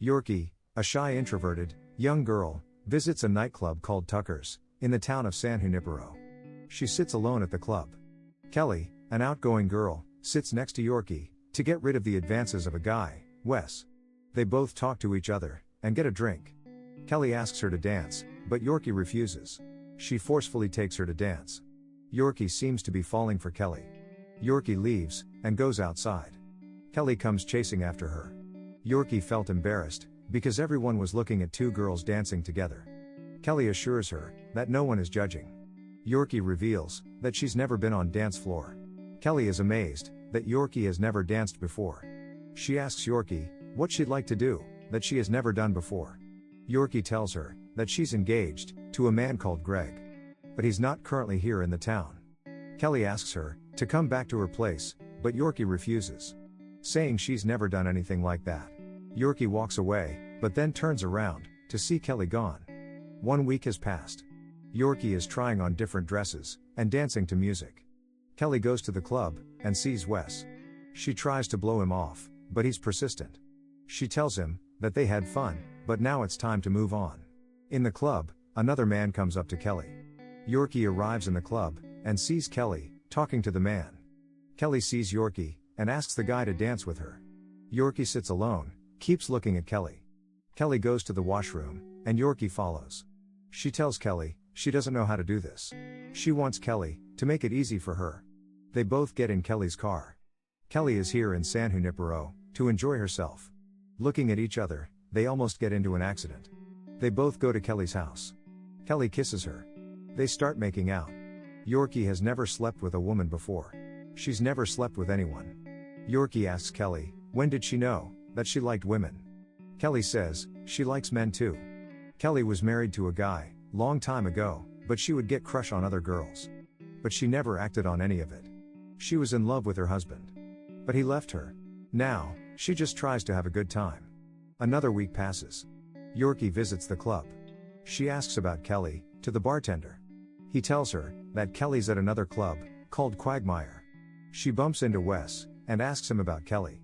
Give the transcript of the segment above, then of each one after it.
Yorkie, a shy introverted, young girl, visits a nightclub called Tucker's, in the town of San Junipero. She sits alone at the club. Kelly, an outgoing girl, sits next to Yorkie, to get rid of the advances of a guy, Wes. They both talk to each other, and get a drink. Kelly asks her to dance, but Yorkie refuses. She forcefully takes her to dance. Yorkie seems to be falling for Kelly. Yorkie leaves, and goes outside. Kelly comes chasing after her. Yorkie felt embarrassed, because everyone was looking at two girls dancing together. Kelly assures her, that no one is judging. Yorkie reveals, that she's never been on dance floor. Kelly is amazed, that Yorkie has never danced before. She asks Yorkie, what she'd like to do, that she has never done before. Yorkie tells her, that she's engaged, to a man called Greg. But he's not currently here in the town. Kelly asks her, to come back to her place, but Yorkie refuses. Saying she's never done anything like that. Yorkie walks away, but then turns around, to see Kelly gone. 1 week has passed. Yorkie is trying on different dresses, and dancing to music. Kelly goes to the club, and sees Wes. She tries to blow him off, but he's persistent. She tells him, that they had fun, but now it's time to move on. In the club, another man comes up to Kelly. Yorkie arrives in the club, and sees Kelly, talking to the man. Kelly sees Yorkie, and asks the guy to dance with her. Yorkie sits alone, keeps looking at Kelly. Kelly goes to the washroom, and Yorkie follows. She tells Kelly, she doesn't know how to do this. She wants Kelly, to make it easy for her. They both get in Kelly's car. Kelly is here in San Junipero, to enjoy herself. Looking at each other, they almost get into an accident. They both go to Kelly's house. Kelly kisses her. They start making out. Yorkie has never slept with a woman before. She's never slept with anyone. Yorkie asks Kelly, when did she know, that she liked women? Kelly says, she likes men too. Kelly was married to a guy, long time ago, but she would get crush on other girls. But she never acted on any of it. She was in love with her husband. But he left her. Now, she just tries to have a good time. Another week passes. Yorkie visits the club. She asks about Kelly, to the bartender. He tells her, that Kelly's at another club, called Quagmire. She bumps into Wes, and asks him about Kelly.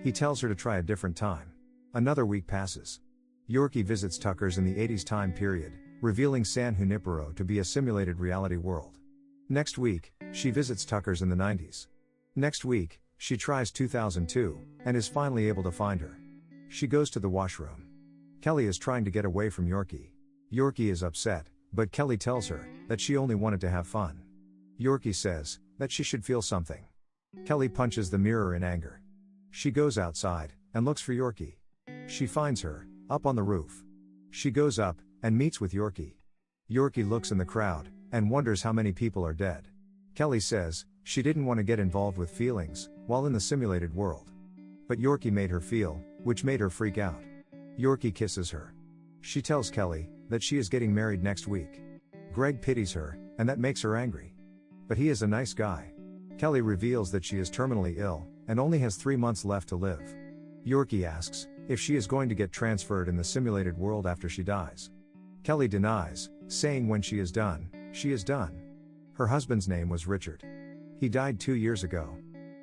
He tells her to try a different time. Another week passes. Yorkie visits Tucker's in the 80s time period, revealing San Junipero to be a simulated reality world. Next week, she visits Tucker's in the 90s. Next week, she tries 2002, and is finally able to find her. She goes to the washroom. Kelly is trying to get away from Yorkie. Yorkie is upset, but Kelly tells her, that she only wanted to have fun. Yorkie says, that she should feel something. Kelly punches the mirror in anger. She goes outside, and looks for Yorkie. She finds her, up on the roof. She goes up, and meets with Yorkie. Yorkie looks in the crowd, and wonders how many people are dead. Kelly says, she didn't want to get involved with feelings, while in the simulated world. But Yorkie made her feel, which made her freak out. Yorkie kisses her. She tells Kelly, that she is getting married next week. Greg pities her, and that makes her angry. But he is a nice guy. Kelly reveals that she is terminally ill, and only has 3 months left to live. Yorkie asks, if she is going to get transferred in the simulated world after she dies. Kelly denies, saying when she is done, she is done. Her husband's name was Richard. He died 2 years ago.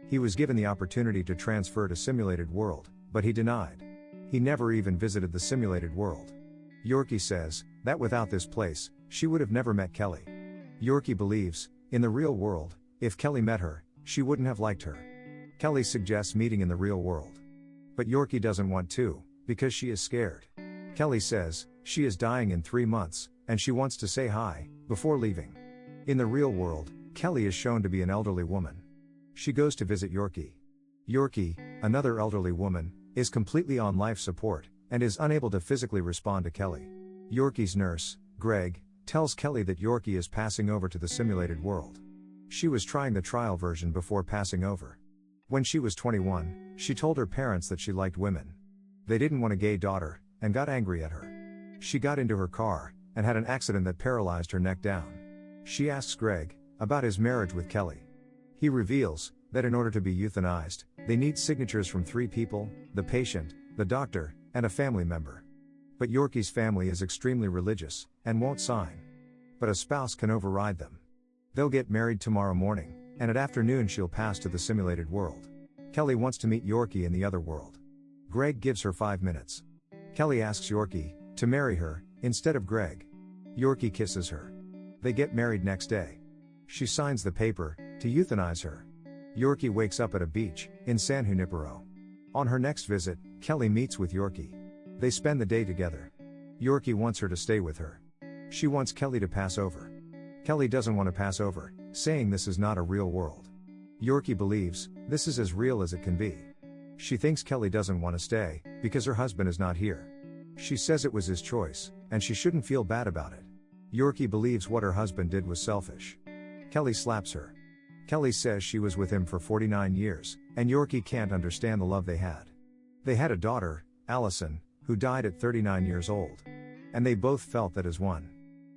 He was given the opportunity to transfer to simulated world, but he denied. He never even visited the simulated world. Yorkie says, that without this place, she would have never met Kelly. Yorkie believes, in the real world, if Kelly met her, she wouldn't have liked her. Kelly suggests meeting in the real world. But Yorkie doesn't want to, because she is scared. Kelly says, she is dying in 3 months, and she wants to say hi, before leaving. In the real world, Kelly is shown to be an elderly woman. She goes to visit Yorkie. Yorkie, another elderly woman, is completely on life support, and is unable to physically respond to Kelly. Yorkie's nurse, Greg, tells Kelly that Yorkie is passing over to the simulated world. She was trying the trial version before passing over. When she was 21, she told her parents that she liked women. They didn't want a gay daughter, and got angry at her. She got into her car, and had an accident that paralyzed her neck down. She asks Greg, about his marriage with Kelly. He reveals, that in order to be euthanized, they need signatures from 3 people, the patient, the doctor, and a family member. But Yorkie's family is extremely religious, and won't sign. But a spouse can override them. They'll get married tomorrow morning, and at afternoon she'll pass to the simulated world. Kelly wants to meet Yorkie in the other world. Greg gives her 5 minutes. Kelly asks Yorkie to marry her instead of Greg. Yorkie kisses her. They get married next day. She signs the paper to euthanize her. Yorkie wakes up at a beach in San Junipero. On her next visit, Kelly meets with Yorkie. They spend the day together. Yorkie wants her to stay with her. She wants Kelly to pass over. Kelly doesn't want to pass over, saying this is not a real world. Yorkie believes this is as real as it can be. She thinks Kelly doesn't want to stay because her husband is not here. She says it was his choice, and she shouldn't feel bad about it. Yorkie believes what her husband did was selfish. Kelly slaps her. Kelly says she was with him for 49 years, and Yorkie can't understand the love they had. They had a daughter, Allison, who died at 39 years old. And they both felt that as one.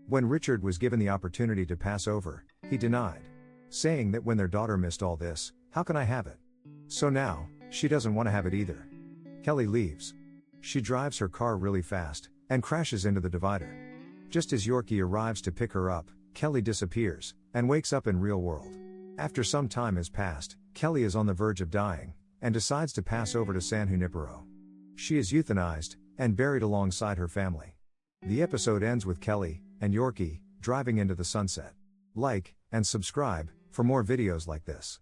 When Richard was given the opportunity to pass over, he denied, saying that when their daughter missed all this, how can I have it? So now, she doesn't want to have it either. Kelly leaves. She drives her car really fast, and crashes into the divider. Just as Yorkie arrives to pick her up, Kelly disappears, and wakes up in real world. After some time has passed, Kelly is on the verge of dying, and decides to pass over to San Junipero. She is euthanized, and buried alongside her family. The episode ends with Kelly and Yorkie driving into the sunset. Like and subscribe for more videos like this.